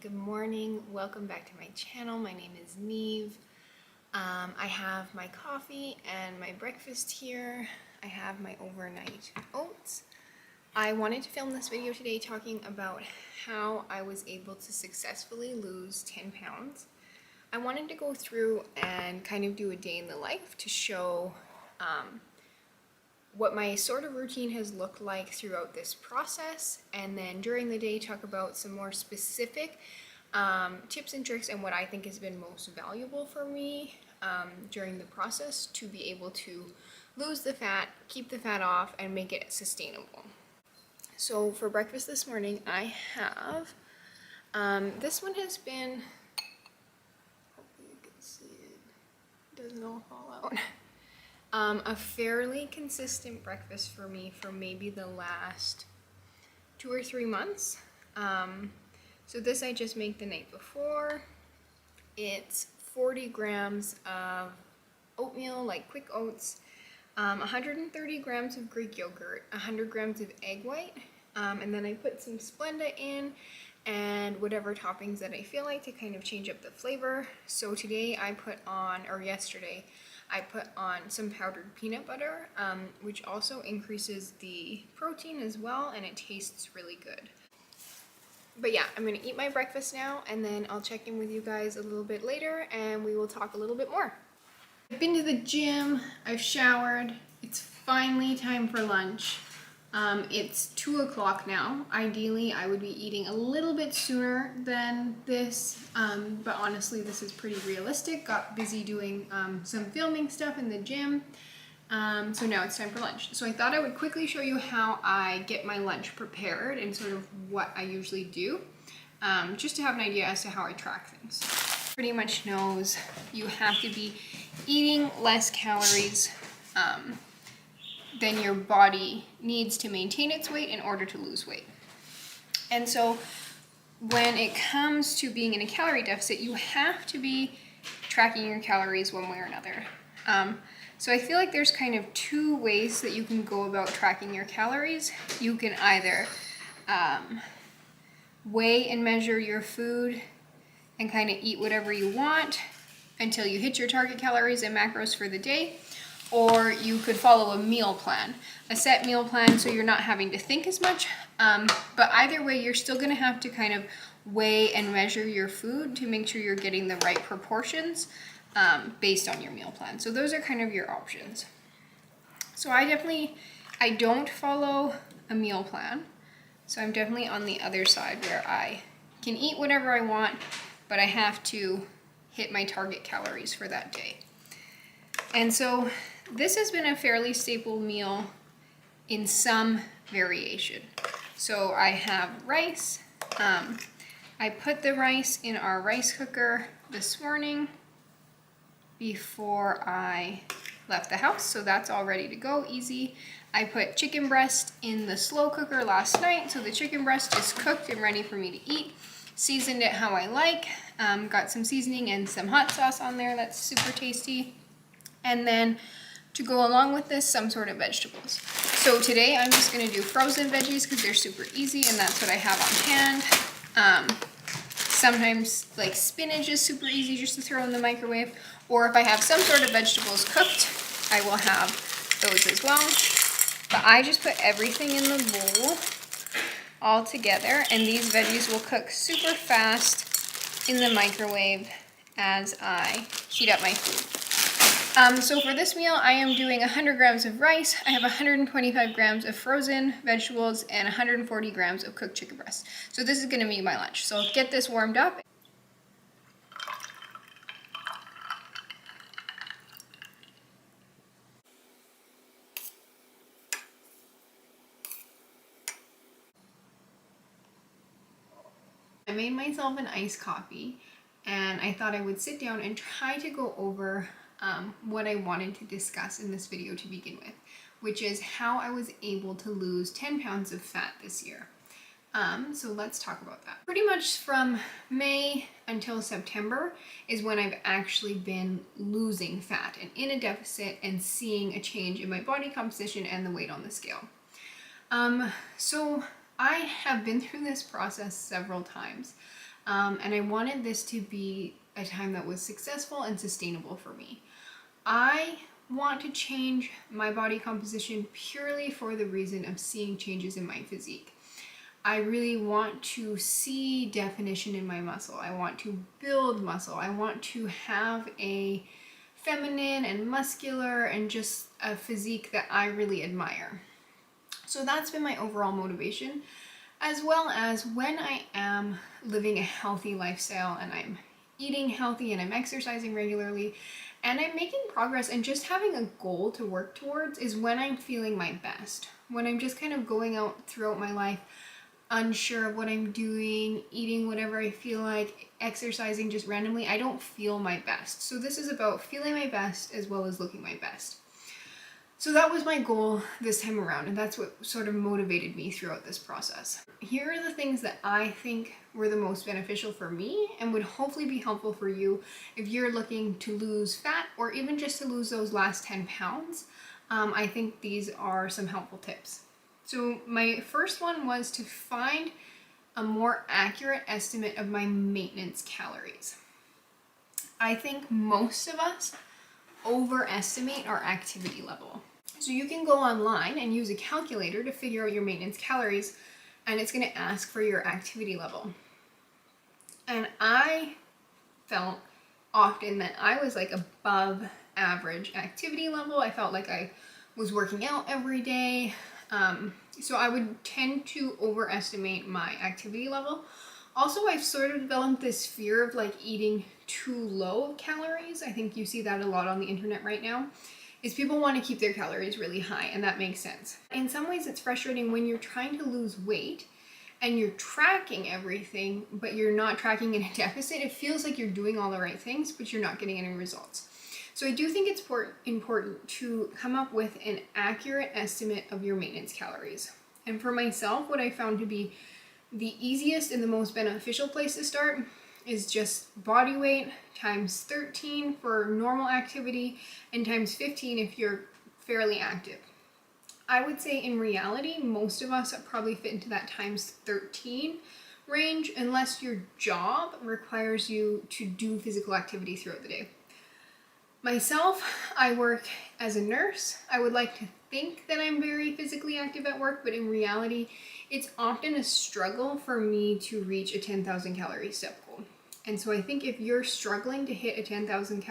good morning. Welcome back to my channel. My name is Neve. I have my coffee and my breakfast here. I have my overnight oats. I wanted to film this video today talking about how I was able to successfully lose 10 pounds. I wanted to go through and kind of do a day in the life to show what my sort of routine has looked like throughout this process, and then during the day talk about some more specific tips and tricks and what I think has been most valuable for me during the process to be able to lose the fat, keep the fat off, and make it sustainable. So for breakfast this morning I have, this one has been, hopefully you can see it doesn't all fall out. A fairly consistent breakfast for me for maybe the last 2 or 3 months. So this I just make the night before. It's 40 grams of oatmeal, like quick oats, 130 grams of Greek yogurt, 100 grams of egg white, and then I put some Splenda in and whatever toppings that I feel like to kind of change up the flavor. So today I put on, or yesterday, I put on some powdered peanut butter, which also increases the protein as well, and it tastes really good. But yeah, I'm gonna eat my breakfast now, and then I'll check in with you guys a little bit later, and we will talk a little bit more. I've been to the gym, I've showered, it's finally time for lunch. It's 2 o'clock now. Ideally, I would be eating a little bit sooner than this, but honestly, this is pretty realistic. Got busy doing some filming stuff in the gym, so now it's time for lunch. So I thought I would quickly show you how I get my lunch prepared and sort of what I usually do, just to have an idea as to how I track things. Pretty much knows you have to be eating less calories than your body needs to maintain its weight in order to lose weight. And so when it comes to being in a calorie deficit, you have to be tracking your calories one way or another. So I feel like there's kind of 2 ways that you can go about tracking your calories. You can either weigh and measure your food and kind of eat whatever you want until you hit your target calories and macros for the day. Or you could follow a meal plan, a set meal plan, so you're not having to think as much. But either way, you're still gonna have to kind of weigh and measure your food to make sure you're getting the right proportions based on your meal plan. So those are kind of your options. So I don't follow a meal plan. So I'm definitely on the other side where I can eat whatever I want, but I have to hit my target calories for that day. And so this has been a fairly staple meal in some variation. So I have rice. I put the rice in our rice cooker this morning before I left the house, so that's all ready to go, easy. I put chicken breast in the slow cooker last night, so the chicken breast is cooked and ready for me to eat. Seasoned it how I like. Got some seasoning and some hot sauce on there, that's super tasty. And then to go along with this, some sort of vegetables. So today I'm just gonna do frozen veggies because they're super easy and that's what I have on hand. Sometimes like spinach is super easy just to throw in the microwave, or if I have some sort of vegetables cooked, I will have those as well. But I just put everything in the bowl all together, and these veggies will cook super fast in the microwave as I heat up my food. So for this meal, I am doing 100 grams of rice. I have 125 grams of frozen vegetables and 140 grams of cooked chicken breast. So this is gonna be my lunch. So I'll get this warmed up. I made myself an iced coffee, and I thought I would sit down and try to go over what I wanted to discuss in this video to begin with, which is how I was able to lose 10 pounds of fat this year. So let's talk about that. Pretty much from May until September is when I've actually been losing fat and in a deficit and seeing a change in my body composition and the weight on the scale. So I have been through this process several times. And I wanted this to be a time that was successful and sustainable for me. I want to change my body composition purely for the reason of seeing changes in my physique. I really want to see definition in my muscle. I want to build muscle. I want to have a feminine and muscular and just a physique that I really admire. So that's been my overall motivation, as well as when I am living a healthy lifestyle and I'm eating healthy and I'm exercising regularly and I'm making progress and just having a goal to work towards is when I'm feeling my best. When I'm just kind of going out throughout my life unsure of what I'm doing, eating whatever I feel like, exercising just randomly, I don't feel my best. So this is about feeling my best as well as looking my best. So that was my goal this time around, and that's what sort of motivated me throughout this process. Here are the things that I think were the most beneficial for me and would hopefully be helpful for you if you're looking to lose fat or even just to lose those last 10 pounds. I think these are some helpful tips. So my first one was to find a more accurate estimate of my maintenance calories. I think most of us overestimate our activity level. So you can go online and use a calculator to figure out your maintenance calories, and it's going to ask for your activity level. And I felt often that I was like above average activity level. I felt like I was working out every day. So I would tend to overestimate my activity level. Also, I've sort of developed this fear of like eating too low calories. I think you see that a lot on the internet right now, is people want to keep their calories really high, and that makes sense. In some ways, it's frustrating when you're trying to lose weight and you're tracking everything, but you're not tracking in a deficit. It feels like you're doing all the right things, but you're not getting any results. So I do think it's important to come up with an accurate estimate of your maintenance calories. And for myself, what I found to be the easiest and the most beneficial place to start is just body weight times 13 for normal activity and times 15 if you're fairly active. I would say in reality, most of us probably fit into that times 13 range unless your job requires you to do physical activity throughout the day. Myself, I work as a nurse. I would like to think that I'm very physically active at work, but in reality, it's often a struggle for me to reach a 10,000 calorie step goal. And so I think if you're struggling to hit a 10,000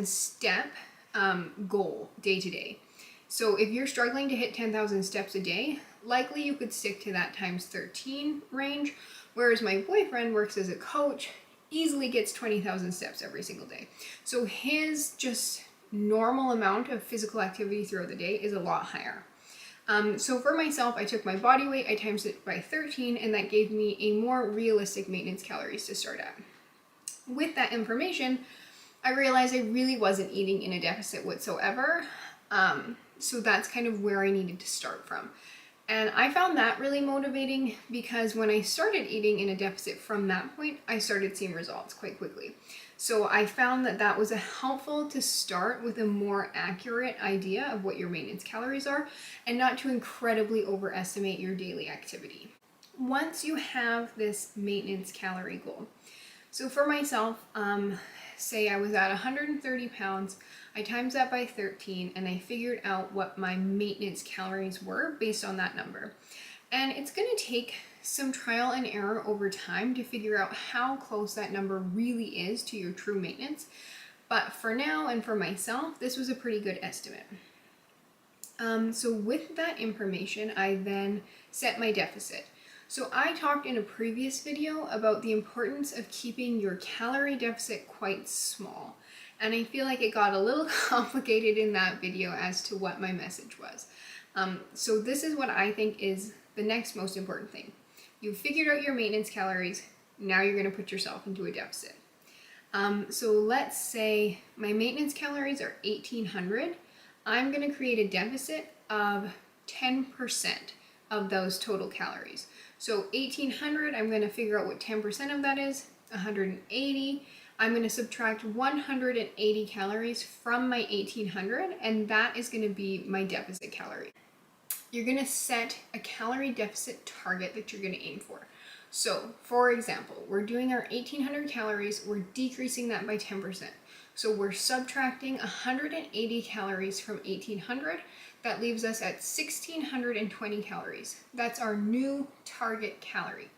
step goal day to day. So if you're struggling to hit 10,000 steps a day, likely you could stick to that times 13 range. Whereas my boyfriend works as a coach, easily gets 20,000 steps every single day. So his just normal amount of physical activity throughout the day is a lot higher. So for myself, I took my body weight, I times it by 13, and that gave me a more realistic maintenance calories to start at. With that information, I realized I really wasn't eating in a deficit whatsoever. So that's kind of where I needed to start from. And I found that really motivating because when I started eating in a deficit from that point, I started seeing results quite quickly. So I found that that was helpful to start with a more accurate idea of what your maintenance calories are and not to incredibly overestimate your daily activity. Once you have this maintenance calorie goal, so for myself, say I was at 130 pounds, I times that by 13 and I figured out what my maintenance calories were based on that number. And it's going to take some trial and error over time to figure out how close that number really is to your true maintenance. But for now and for myself, this was a pretty good estimate. So with that information, I then set my deficit. So I talked in a previous video about the importance of keeping your calorie deficit quite small. And I feel like it got a little complicated in that video as to what my message was. So this is what I think is the next most important thing. You've figured out your maintenance calories, now you're going to put yourself into a deficit. So let's say my maintenance calories are 1,800. I'm going to create a deficit of 10% of those total calories. So 1,800, I'm going to figure out what 10% of that is, 180. I'm going to subtract 180 calories from my 1,800, and that is going to be my deficit calorie. You're going to set a calorie deficit target that you're going to aim for. So for example, we're doing our 1800 calories, we're decreasing that by 10%. So we're subtracting 180 calories from 1800. That leaves us at 1620 calories. That's our new target calorie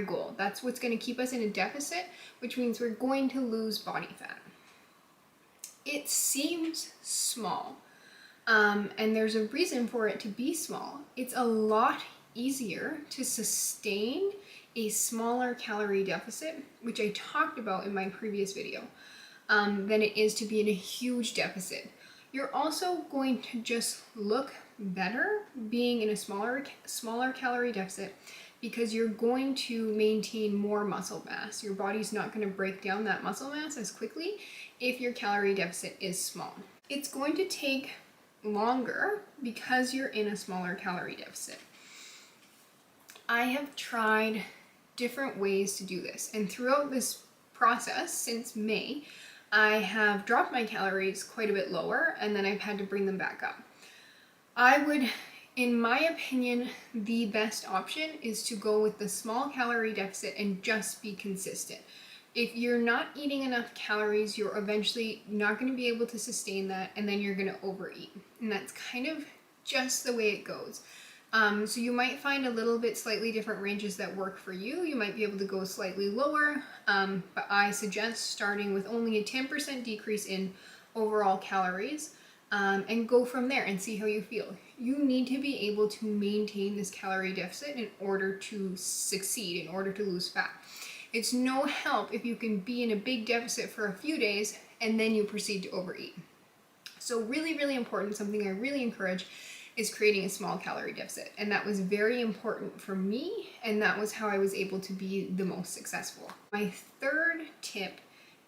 goal. That's what's going to keep us in a deficit, which means we're going to lose body fat. It seems small, and there's a reason for it to be small. It's a lot easier to sustain a smaller calorie deficit, which I talked about in my previous video, than it is to be in a huge deficit. You're also going to just look better being in a smaller calorie deficit because you're going to maintain more muscle mass. Your body's not going to break down that muscle mass as quickly if your calorie deficit is small. It's going to take longer because you're in a smaller calorie deficit. I have tried different ways to do this, and throughout this process since May, I have dropped my calories quite a bit lower, and then I've had to bring them back up. I would, in my opinion, the best option is to go with the small calorie deficit and just be consistent. If you're not eating enough calories, you're eventually not going to be able to sustain that, and then you're going to overeat. And that's kind of just the way it goes. So you might find a little bit slightly different ranges that work for you. You might be able to go slightly lower, but I suggest starting with only a 10% decrease in overall calories, and go from there and see how you feel. You need to be able to maintain this calorie deficit in order to succeed, in order to lose fat. It's no help if you can be in a big deficit for a few days and then you proceed to overeat. So really, really important, something I really encourage is creating a small calorie deficit. And that was very important for me, and that was how I was able to be the most successful. My third tip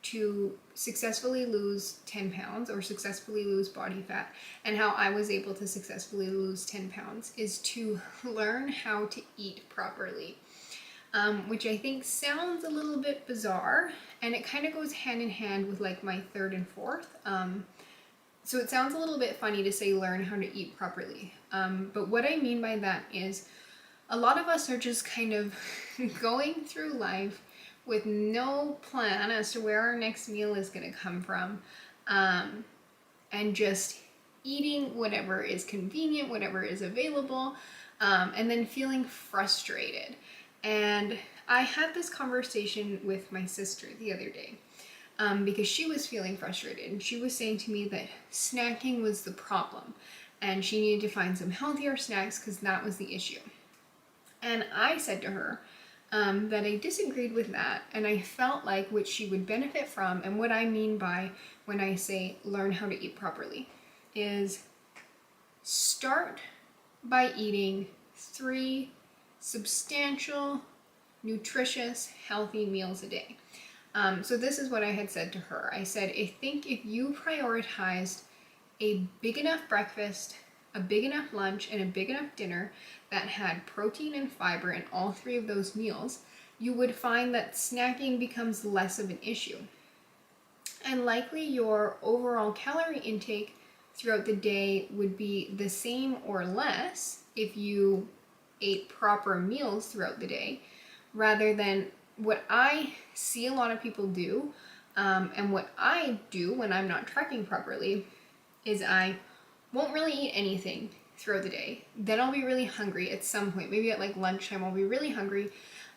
to successfully lose 10 pounds or successfully lose body fat, and how I was able to successfully lose 10 pounds, is to learn how to eat properly. Which I think sounds a little bit bizarre, and it kind of goes hand in hand with like my third and fourth. So it sounds a little bit funny to say learn how to eat properly. But what I mean by that is a lot of us are just kind of going through life with no plan as to where our next meal is going to come from, and just eating whatever is convenient, whatever is available, and then feeling frustrated. And I had this conversation with my sister the other day, because she was feeling frustrated, and she was saying to me that snacking was the problem and she needed to find some healthier snacks because that was the issue. And I said to her that I disagreed with that, and I felt like what she would benefit from, and what I mean by when I say learn how to eat properly, is start by eating 3 substantial, nutritious, healthy meals a day. So this is what I had said to her. I said, I think if you prioritized a big enough breakfast, a big enough lunch, and a big enough dinner that had protein and fiber in all 3 of those meals, you would find that snacking becomes less of an issue. And likely your overall calorie intake throughout the day would be the same or less if you ate proper meals throughout the day, rather than what I see a lot of people do, and what I do when I'm not tracking properly, is I won't really eat anything throughout the day. Then I'll be really hungry at some point, maybe at like lunchtime I'll be really hungry.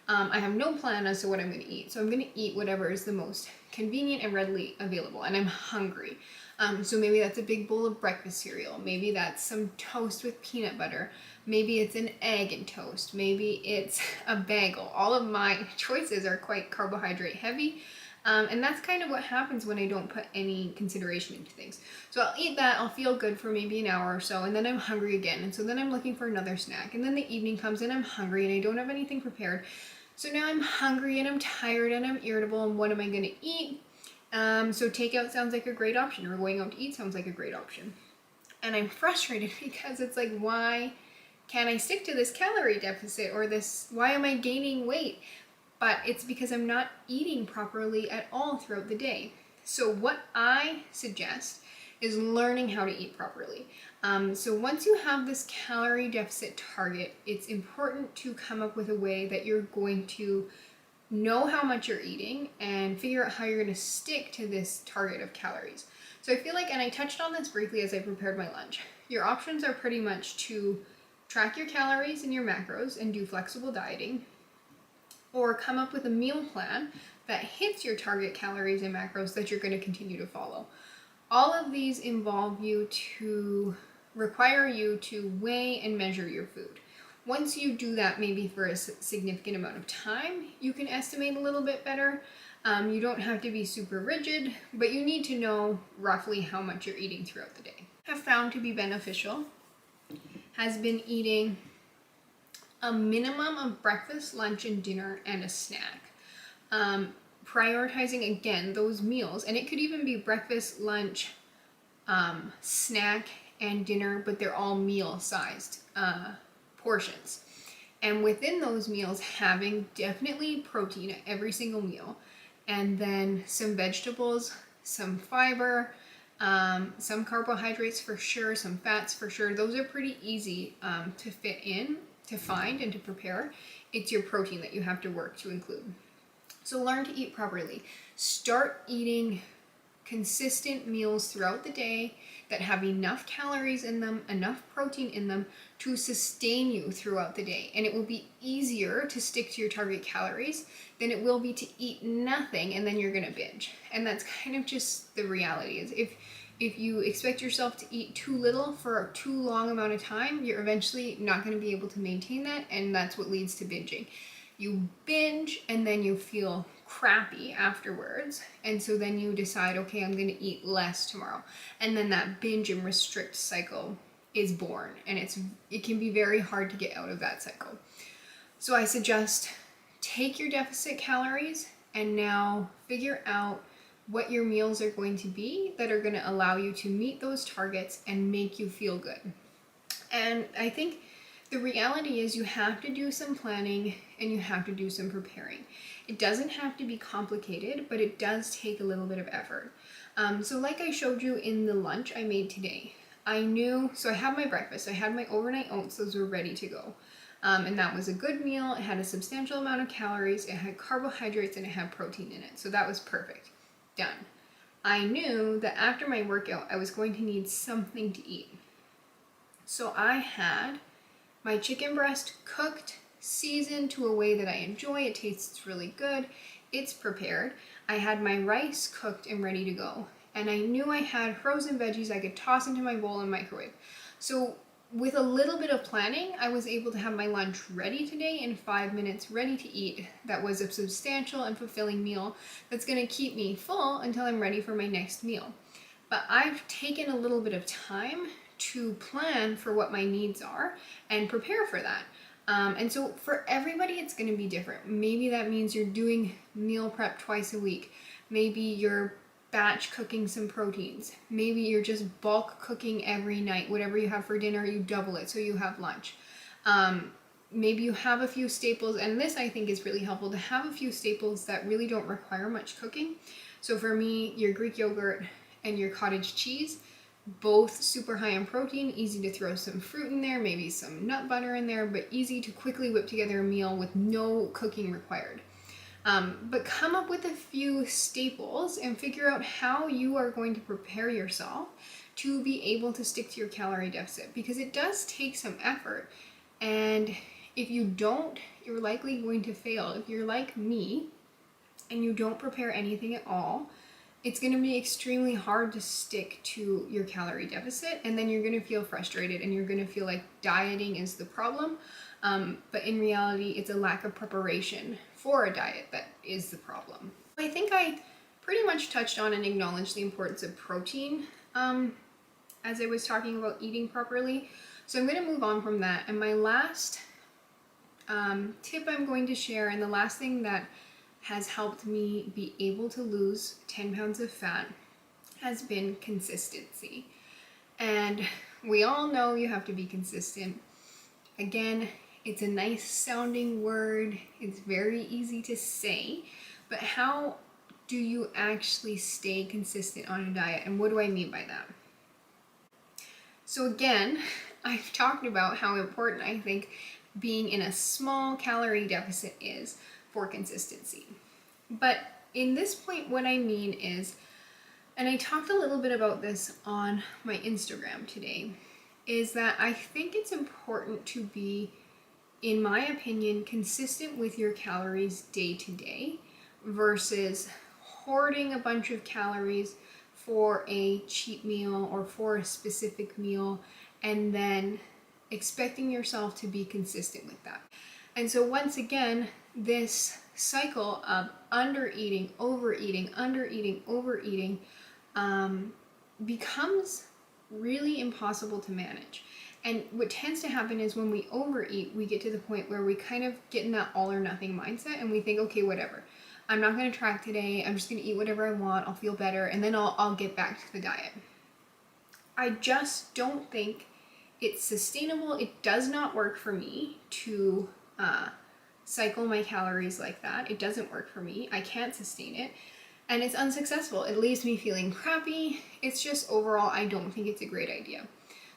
I have no plan as to what I'm going to eat, so I'm going to eat whatever is the most convenient and readily available, and I'm hungry. So maybe that's a big bowl of breakfast cereal, maybe that's some toast with peanut butter, maybe it's an egg and toast, maybe it's a bagel. All of my choices are quite carbohydrate heavy, and that's kind of what happens when I don't put any consideration into things. So I'll eat that, I'll feel good for maybe an hour or so, and then I'm hungry again, and so then I'm looking for another snack, and then the evening comes and I'm hungry and I don't have anything prepared. So now I'm hungry and I'm tired and I'm irritable, and what am I going to eat? So takeout sounds like a great option, or going out to eat sounds like a great option. And I'm frustrated because it's like, why can't I stick to this calorie deficit, or this, why am I gaining weight? But it's because I'm not eating properly at all throughout the day. So what I suggest is learning how to eat properly. So once you have this calorie deficit target, it's important to come up with a way that you're going to know how much you're eating and figure out how you're going to stick to this target of calories. So I feel like, and I touched on this briefly as I prepared my lunch, your options are pretty much to track your calories and your macros and do flexible dieting, or come up with a meal plan that hits your target calories and macros that you're going to continue to follow. All of these require you to weigh and measure your food. Once you do that, maybe for a significant amount of time, you can estimate a little bit better. You don't have to be super rigid, but you need to know roughly how much you're eating throughout the day. Have found to be beneficial has been eating a minimum of breakfast, lunch, and dinner, and a snack. Prioritizing, again, those meals, and it could even be breakfast, lunch, snack, and dinner, but they're all meal-sized portions. And within those meals, having definitely protein at every single meal, and then some vegetables, some fiber, some carbohydrates for sure, some fats for sure. Those are pretty easy to fit in, to find, and to prepare. It's your protein that you have to work to include. So learn to eat properly. Start eating consistent meals throughout the day that have enough calories in them, enough protein in them to sustain you throughout the day. And it will be easier to stick to your target calories than it will be to eat nothing and then you're gonna binge. And that's kind of just the reality. Is if you expect yourself to eat too little for a too long amount of time, you're eventually not gonna be able to maintain that, and that's what leads to binging. You binge and then you feel crappy afterwards, and so then you decide, okay, I'm going to eat less tomorrow, and then that binge and restrict cycle is born, and it can be very hard to get out of that cycle. So I suggest take your deficit calories and now figure out what your meals are going to be that are going to allow you to meet those targets and make you feel good. And I think the reality is you have to do some planning and you have to do some preparing. It doesn't have to be complicated, but it does take a little bit of effort. So like I showed you in the lunch I made today, I had my breakfast, I had my overnight oats, those were ready to go. And that was a good meal. It had a substantial amount of calories, it had carbohydrates, and it had protein in it. So that was perfect. Done. I knew that after my workout, I was going to need something to eat. So I had my chicken breast cooked, seasoned to a way that I enjoy. It tastes really good. It's prepared. I had my rice cooked and ready to go. And I knew I had frozen veggies I could toss into my bowl and microwave. So with a little bit of planning, I was able to have my lunch ready today in 5 minutes, ready to eat. That was a substantial and fulfilling meal that's going to keep me full until I'm ready for my next meal. But I've taken a little bit of time to plan for what my needs are and prepare for that. And so for everybody, it's going to be different. Maybe that means you're doing meal prep twice a week. Maybe you're batch cooking some proteins. Maybe you're just bulk cooking every night. Whatever you have for dinner, you double it so you have lunch. Maybe you have a few staples, and this I think is really helpful to have a few staples that really don't require much cooking. So for me, your Greek yogurt and your cottage cheese, both super high in protein, easy to throw some fruit in there, maybe some nut butter in there, but easy to quickly whip together a meal with no cooking required. But come up with a few staples and figure out how you are going to prepare yourself to be able to stick to your calorie deficit, because it does take some effort. And if you don't, you're likely going to fail. If you're like me and you don't prepare anything at all, it's going to be extremely hard to stick to your calorie deficit, and then you're going to feel frustrated and you're going to feel like dieting is the problem. But in reality, it's a lack of preparation for a diet that is the problem. I think I pretty much touched on and acknowledged the importance of protein as I was talking about eating properly. So I'm going to move on from that. And my last tip I'm going to share, and the last thing that has helped me be able to lose 10 pounds of fat, has been consistency. And we all know you have to be consistent. Again, it's a nice sounding word, it's very easy to say, but how do you actually stay consistent on a diet? And what do I mean by that? So again, I've talked about how important I think being in a small calorie deficit is for consistency. But in this point, what I mean is, and I talked a little bit about this on my Instagram today, is that I think it's important to be, in my opinion, consistent with your calories day to day versus hoarding a bunch of calories for a cheat meal or for a specific meal and then expecting yourself to be consistent with that. And so once again, this cycle of undereating, overeating, undereating, overeating becomes really impossible to manage. And what tends to happen is when we overeat, we get to the point where we kind of get in that all or nothing mindset and we think, okay, whatever. I'm not going to track today. I'm just going to eat whatever I want. I'll feel better. And then I'll get back to the diet. I just don't think it's sustainable. It does not work for me to cycle my calories like that. It doesn't work for me. I can't sustain it. And it's unsuccessful. It leaves me feeling crappy. It's just overall, I don't think it's a great idea.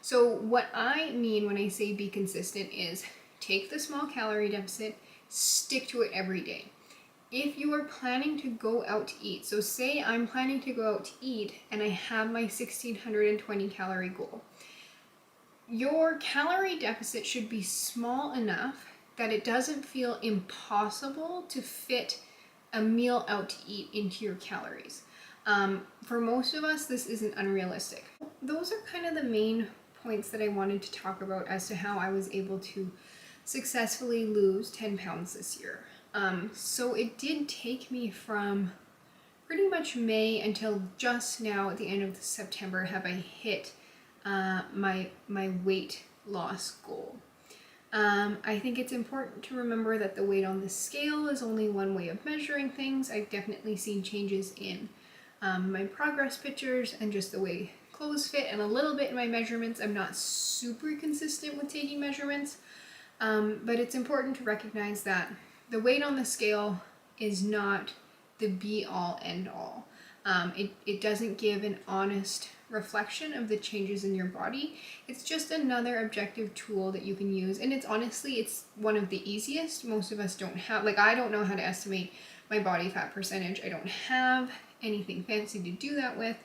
So what I mean when I say be consistent is take the small calorie deficit, stick to it every day. If you are planning to go out to eat, so say I'm planning to go out to eat and I have my 1620 calorie goal, your calorie deficit should be small enough that it doesn't feel impossible to fit a meal out to eat into your calories. For most of us, this isn't unrealistic. Those are kind of the main points that I wanted to talk about as to how I was able to successfully lose 10 pounds this year. So it did take me from pretty much May until just now at the end of September have I hit my weight loss goal. I think it's important to remember that the weight on the scale is only one way of measuring things. I've definitely seen changes in my progress pictures and just the way clothes fit and a little bit in my measurements. I'm not super consistent with taking measurements, but it's important to recognize that the weight on the scale is not the be-all, end-all. It doesn't give an honest reflection of the changes in your body. It's just another objective tool that you can use, and it's one of the easiest. Most of us don't have, like, I don't know how to estimate my body fat percentage. I don't have anything fancy to do that with.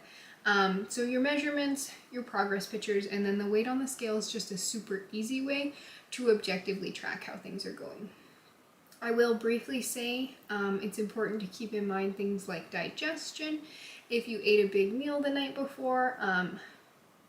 So your measurements, your progress pictures, and then the weight on the scale is just a super easy way to objectively track how things are going. I will briefly say it's important to keep in mind things like digestion. If you ate a big meal the night before,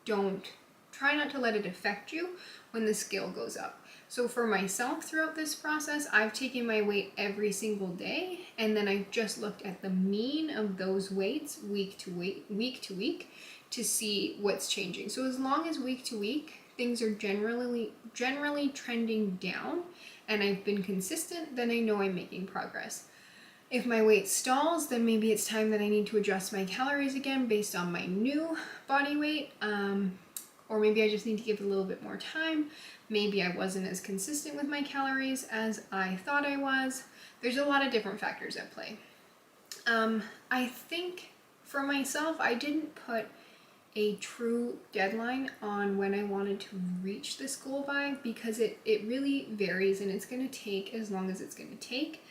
try not to let it affect you when the scale goes up. So for myself throughout this process, I've taken my weight every single day, and then I've just looked at the mean of those weights week to week to see what's changing. So as long as week to week things are generally trending down and I've been consistent, then I know I'm making progress. If my weight stalls, then maybe it's time that I need to adjust my calories again based on my new body weight, or maybe I just need to give it a little bit more time. Maybe I wasn't as consistent with my calories as I thought I was. There's a lot of different factors at play. I think for myself, I didn't put a true deadline on when I wanted to reach this goal by, because it really varies and it's going to take as long as it's going to take.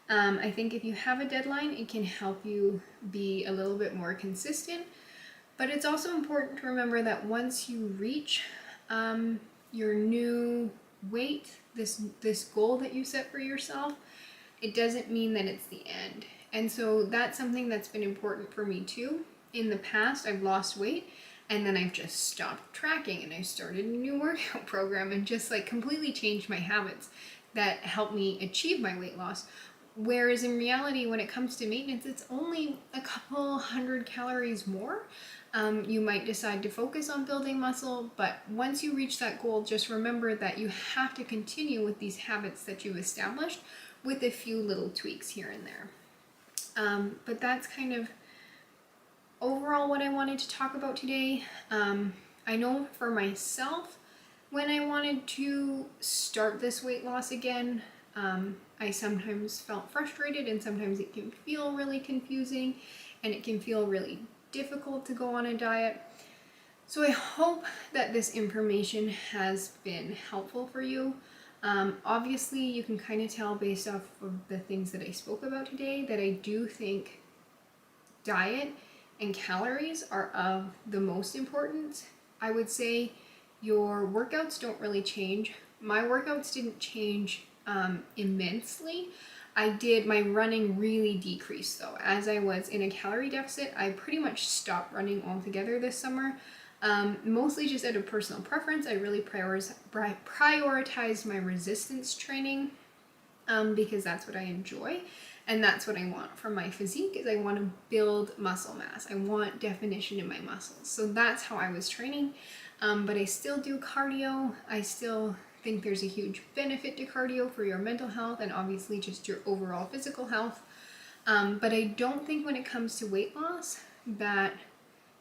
I think if you have a deadline, it can help you be a little bit more consistent, but it's also important to remember that once you reach your new weight, this goal that you set for yourself, it doesn't mean that it's the end. And so that's something that's been important for me too. In the past, I've lost weight and then I've just stopped tracking and I started a new workout program and just like completely changed my habits that helped me achieve my weight loss. Whereas in reality, when it comes to maintenance, it's only a couple hundred calories more. You might decide to focus on building muscle, but once you reach that goal, just remember that you have to continue with these habits that you've established with a few little tweaks here and there. But that's kind of overall what I wanted to talk about today. I know for myself, when I wanted to start this weight loss again, I sometimes felt frustrated and sometimes it can feel really confusing and it can feel really difficult to go on a diet. So I hope that this information has been helpful for you. Obviously, you can kind of tell based off of the things that I spoke about today that I do think diet and calories are of the most importance. I would say your workouts don't really change. My workouts didn't change immensely. My running really decreased though. As I was in a calorie deficit, I pretty much stopped running altogether this summer. Mostly just out of personal preference. I really prioritized my resistance training because that's what I enjoy. And that's what I want from my physique, is I want to build muscle mass. I want definition in my muscles. So that's how I was training. But I still do cardio. I still think there's a huge benefit to cardio for your mental health and obviously just your overall physical health. But I don't think when it comes to weight loss that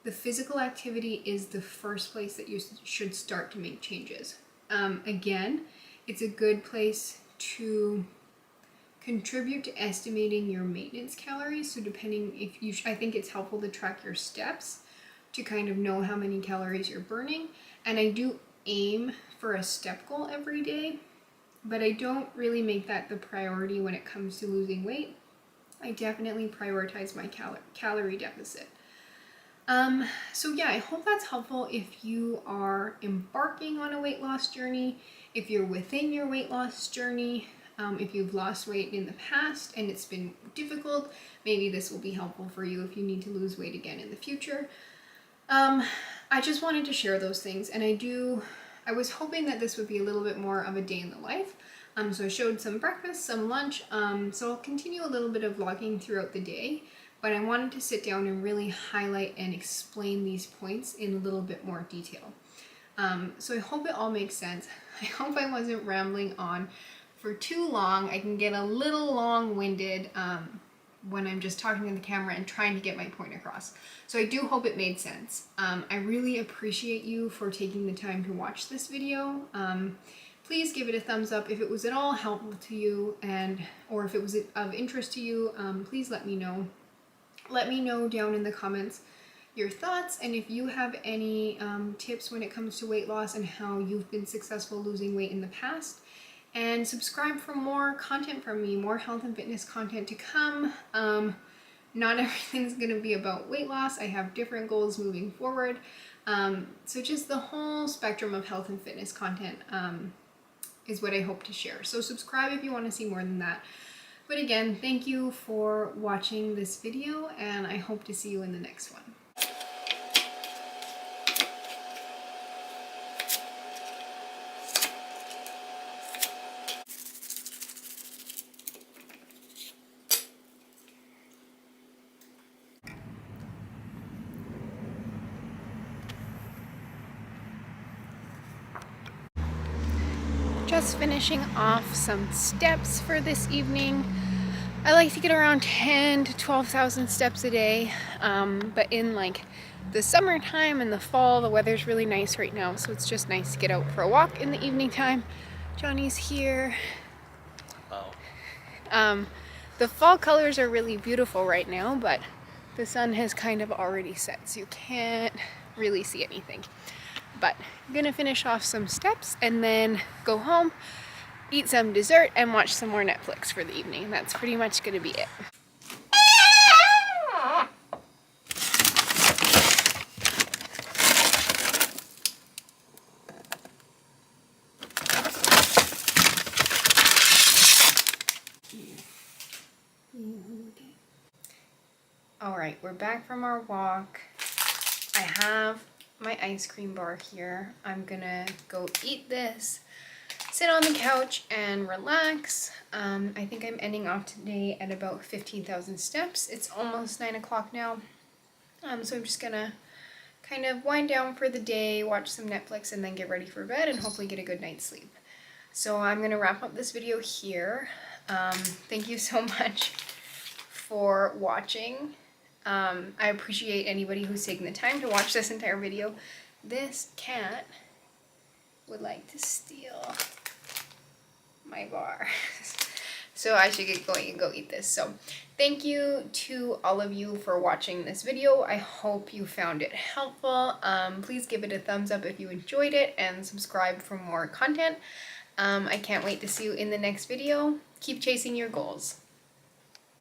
the physical activity is the first place that you should start to make changes. Again, it's a good place to contribute to estimating your maintenance calories. So depending if you, I think it's helpful to track your steps to kind of know how many calories you're burning. And I do aim for a step goal every day, but I don't really make that the priority when it comes to losing weight. I definitely prioritize my calorie deficit. So yeah, I hope that's helpful if you are embarking on a weight loss journey, if you're within your weight loss journey. If you've lost weight in the past and it's been difficult, maybe this will be helpful for you if you need to lose weight again in the future. I just wanted to share those things, and I was hoping that this would be a little bit more of a day in the life. So I showed some breakfast, some lunch, so I'll continue a little bit of vlogging throughout the day, but I wanted to sit down and really highlight and explain these points in a little bit more detail. So I hope it all makes sense. I hope I wasn't rambling on for too long. I can get a little long-winded when I'm just talking to the camera and trying to get my point across. So I do hope it made sense. I really appreciate you for taking the time to watch this video. Please give it a thumbs up if it was at all helpful to you, or if it was of interest to you. Please let me know. Let me know down in the comments your thoughts, and if you have any tips when it comes to weight loss and how you've been successful losing weight in the past. And subscribe for more content from me, more health and fitness content to come. Not everything's going to be about weight loss. I have different goals moving forward. So just the whole spectrum of health and fitness content is what I hope to share. So subscribe if you want to see more than that. But again, thank you for watching this video, and I hope to see you in the next one. Just finishing off some steps for this evening. I like to get around 10 to 12,000 steps a day, but in like the summertime and the fall, the weather's really nice right now, so it's just nice to get out for a walk in the evening time. Johnny's here. The fall colors are really beautiful right now, but the sun has kind of already set, so you can't really see anything. But I'm gonna finish off some steps and then go home, eat some dessert, and watch some more Netflix for the evening. That's pretty much gonna be it. All right, we're back from our walk. I have my ice cream bar here. I'm gonna go eat this, sit on the couch and relax. I think I'm ending off today at about 15,000 steps. It's almost 9 o'clock now. So I'm just gonna kind of wind down for the day, watch some Netflix, and then get ready for bed and hopefully get a good night's sleep. So I'm gonna wrap up this video here. Thank you so much for watching. I appreciate anybody who's taken the time to watch this entire video. This cat would like to steal my bar. So I should get going and go eat this. So thank you to all of you for watching this video. I hope you found it helpful. Please give it a thumbs up if you enjoyed it and subscribe for more content. I can't wait to see you in the next video. Keep chasing your goals.